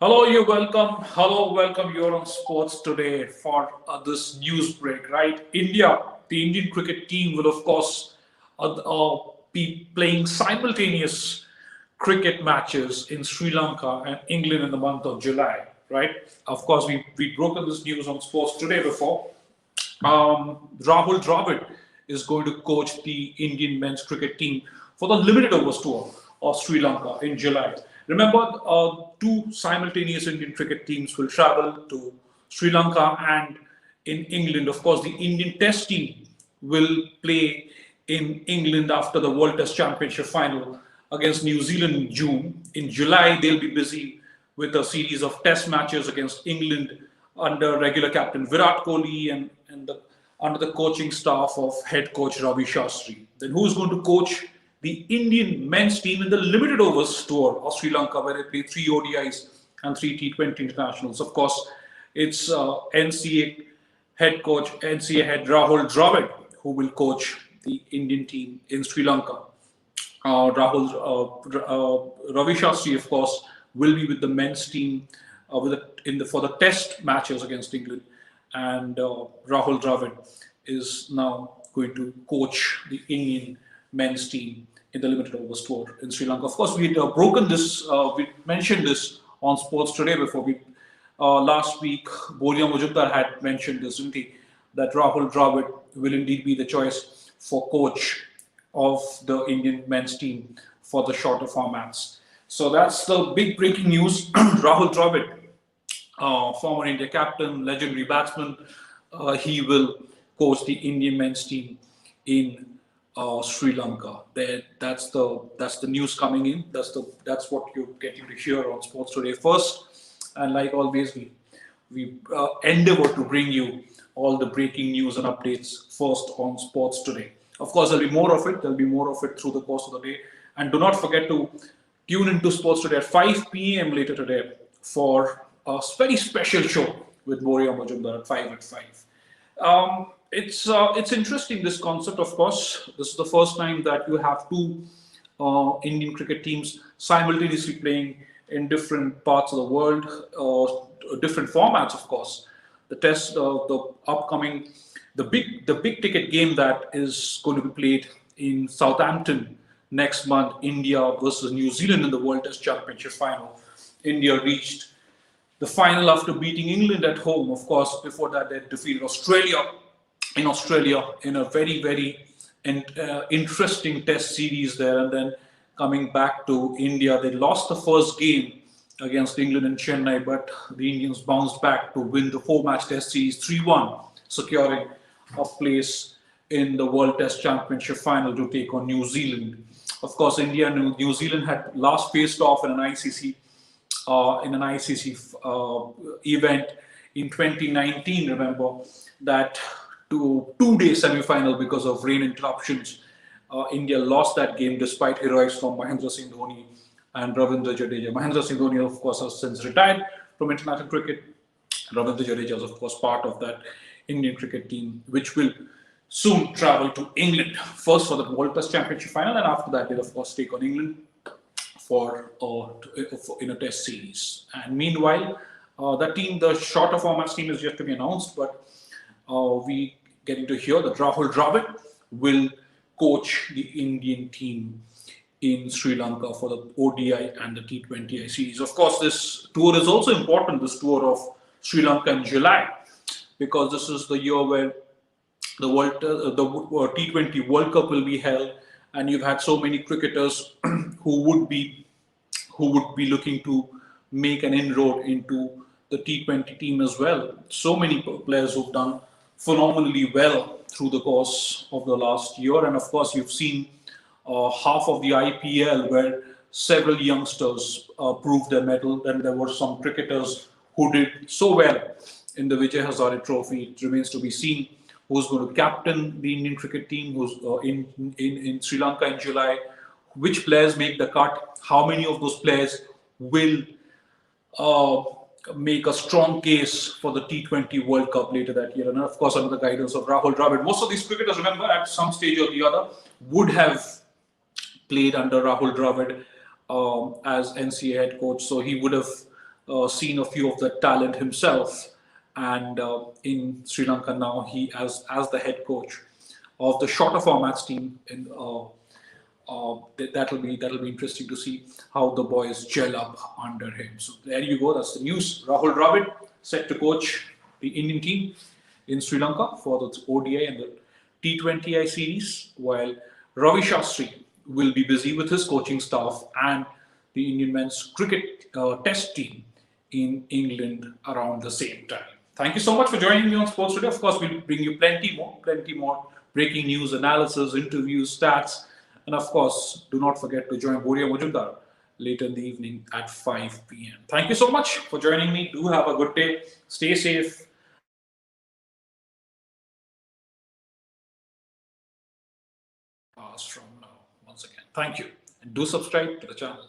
Hello, you welcome. Hello, welcome. You're on Sports Today for this news break, right? The Indian cricket team will, of course, be playing simultaneous cricket matches in Sri Lanka and England in the month of July, right? Of course, we've broken this news on Sports Today before. Rahul Dravid is going to coach the Indian men's cricket team for the limited overs tour of Sri Lanka in July. Remember, two simultaneous Indian cricket teams will travel to Sri Lanka and in England. Of course, the Indian Test team will play in England after the World Test Championship final against New Zealand in June. In July, they'll be busy with a series of test matches against England under regular captain Virat Kohli under the coaching staff of head coach Ravi Shastri. Then who's going to coach the Indian men's team in the limited overs tour of Sri Lanka, where they play three ODIs and three T20 internationals? Of course, it's NCA head Rahul Dravid, who will coach the Indian team in Sri Lanka. Ravi Shastri, of course, will be with the men's team for the test matches against England, and Rahul Dravid is now going to coach the Indian men's team in the limited overs tour in Sri Lanka. Of course, we broken this. We mentioned this on Sports Today before. Last week, Boria Majumdar had mentioned this, didn't he? That Rahul Dravid will indeed be the choice for coach of the Indian men's team for the shorter formats. So that's the big breaking news. Rahul Dravid, former India captain, legendary batsman, he will coach the Indian men's team in Sri Lanka. That's the news coming in. That's what you're getting to hear on Sports Today first. And like always, we endeavor to bring you all the breaking news and updates first on Sports Today. Of course, there'll be more of it. There'll be more of it through the course of the day. And do not forget to tune into Sports Today at 5 p.m. later today for a very special show with Boria Majumdar at 5 at 5. It's interesting, this concept. Of course, this is the first time that you have two Indian cricket teams simultaneously playing in different parts of the world, different formats. Of course, the test, the upcoming, the big ticket game that is going to be played in Southampton next month, India versus New Zealand in the World Test Championship final. India reached the final after beating England at home. Of course, before that, they defeated Australia in a very, very interesting test series there. And then coming back to India, they lost the first game against England in Chennai, but the Indians bounced back to win the four-match test series 3-1, securing a place in the World Test Championship final to take on New Zealand. Of course, India and New Zealand had last faced off in an ICC event in 2019. Remember that two-day semi-final because of rain interruptions. India lost that game despite heroics from Mahendra Singh Dhoni and Ravindra Jadeja. Mahendra Singh Dhoni, of course, has since retired from international cricket. Ravindra Jadeja is, of course, part of that Indian cricket team, which will soon travel to England, first for the World Test Championship final, and after that they'll of course take on England in a Test series. And meanwhile, the shorter formats team is yet to be announced, but we getting to hear that Rahul Dravid will coach the Indian team in Sri Lanka for the ODI and the T20I series. Of course, this tour is also important. This tour of Sri Lanka in July, because this is the year where the T20 World Cup will be held, and you've had so many cricketers who would be looking to make an inroad into the T20 team as well. So many players who've done phenomenally well through the course of the last year, and of course you've seen half of the IPL where several youngsters proved their mettle. Then there were some cricketers who did so well in the Vijay Hazare Trophy. It remains to be seen who's going to captain the Indian cricket team, who's in Sri Lanka in July, which players make the cut, how many of those players will make a strong case for the T20 World Cup later that year. And of course, under the guidance of Rahul Dravid. Most of these cricketers, remember, at some stage or the other, would have played under Rahul Dravid as NCA head coach. So he would have seen a few of the talent himself, and in Sri Lanka now he as the head coach of the shorter formats team. That'll be interesting to see how the boys gel up under him. So there you go. That's the news. Rahul Dravid set to coach the Indian team in Sri Lanka for the ODI and the T20I series, while Ravi Shastri will be busy with his coaching staff and the Indian men's cricket test team in England around the same time. Thank you so much for joining me on Sports Today. Of course, we'll bring you plenty more breaking news, analysis, interviews, stats, and of course, do not forget to join Boria Majumdar later in the evening at 5 p.m. Thank you so much for joining me. Do have a good day. Stay safe. From now, once again, thank you. And do subscribe to the channel.